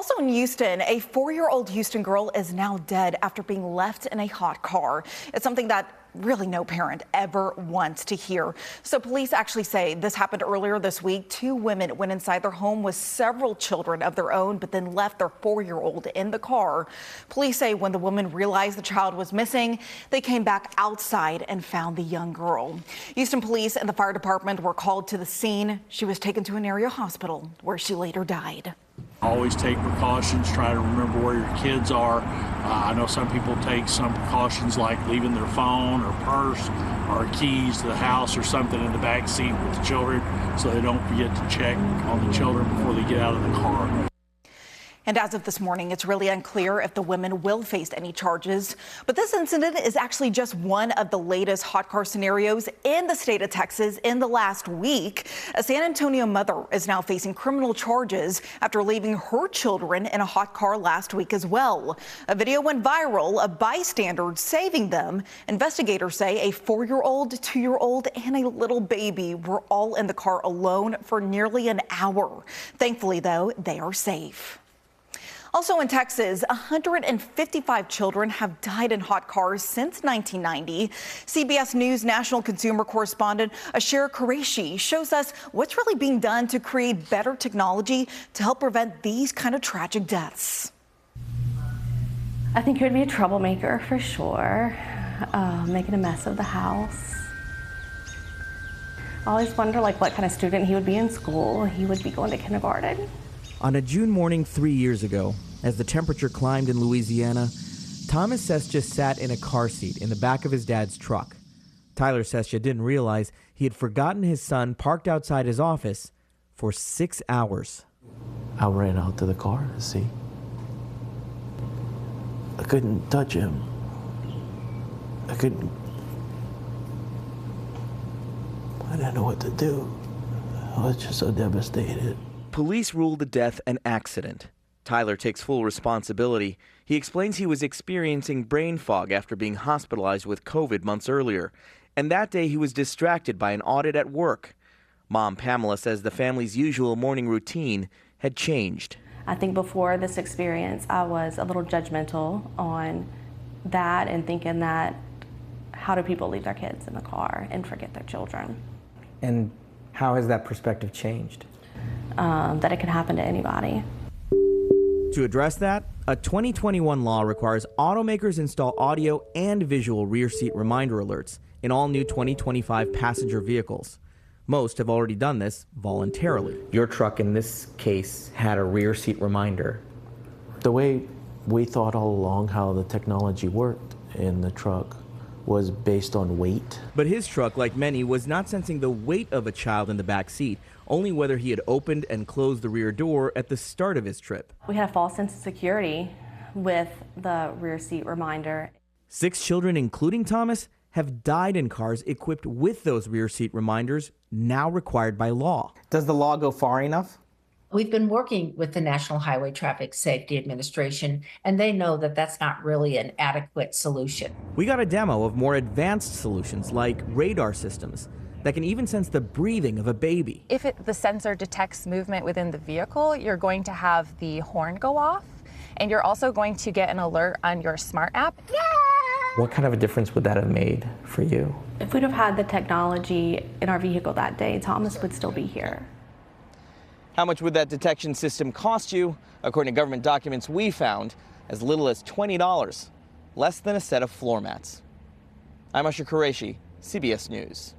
Also in Houston, a 4-year-old Houston girl is now dead after being left in a hot car. It's something that really no parent ever wants to hear. So police actually say this happened earlier this week. 2 women went inside their home with several children of their own, but then left their 4-year-old in the car. Police say when the woman realized the child was missing, they came back outside and found the young girl. Houston police and the fire department were called to the scene. She was taken to an area hospital where she later died. Always take precautions, try to remember where your kids are. I know some people take some precautions like leaving their phone or purse or keys to the house or something in the back seat with the children so they don't forget to check on the children before they get out of the car. And as of this morning, it's really unclear if the women will face any charges. But this incident is actually just one of the latest hot car scenarios in the state of Texas in the last week. A San Antonio mother is now facing criminal charges after leaving her children in a hot car last week as well. A video went viral of bystanders saving them. Investigators say a 4-year-old, 2-year-old, and a little baby were all in the car alone for nearly an hour. Thankfully, though, they are safe. Also in Texas, 155 children have died in hot cars since 1990. CBS News national consumer correspondent Ashira Qureshi shows us what's really being done to create better technology to help prevent these kind of tragic deaths. I think he would be a troublemaker for sure, making a mess of the house. I always wonder what kind of student he would be in school. He would be going to kindergarten. On a June morning 3 years ago, as the temperature climbed in Louisiana, Thomas Sestia sat in a car seat in the back of his dad's truck. Tyler Sestia didn't realize he had forgotten his son parked outside his office for 6 hours. I ran out to the car to see. I couldn't touch him. I didn't know what to do. I was just so devastated. Police ruled the death an accident. Tyler takes full responsibility. He explains he was experiencing brain fog after being hospitalized with COVID months earlier. And that day he was distracted by an audit at work. Mom Pamela says the family's usual morning routine had changed. I think before this experience, I was a little judgmental on that and thinking that how do people leave their kids in the car and forget their children? And how has that perspective changed? That it can happen to anybody. To address that, a 2021 law requires automakers install audio and visual rear seat reminder alerts in all new 2025 passenger vehicles. Most have already done this voluntarily. Your truck in this case had a rear seat reminder. The way we thought all along how the technology worked in the truck was based on weight. But his truck, like many, was not sensing the weight of a child in the back seat, only whether he had opened and closed the rear door at the start of his trip. We had a false sense of security with the rear seat reminder. 6 children, including Thomas, have died in cars equipped with those rear seat reminders, now required by law. Does the law go far enough? We've been working with the National Highway Traffic Safety Administration, and they know that that's not really an adequate solution. We got a demo of more advanced solutions like radar systems that can even sense the breathing of a baby. If the sensor detects movement within the vehicle, you're going to have the horn go off, and you're also going to get an alert on your smart app. What kind of a difference would that have made for you? If we'd have had the technology in our vehicle that day, Thomas would still be here. How much would that detection system cost you? According to government documents we found, as little as $20, less than a set of floor mats. I'm Usher Qureshi, CBS News.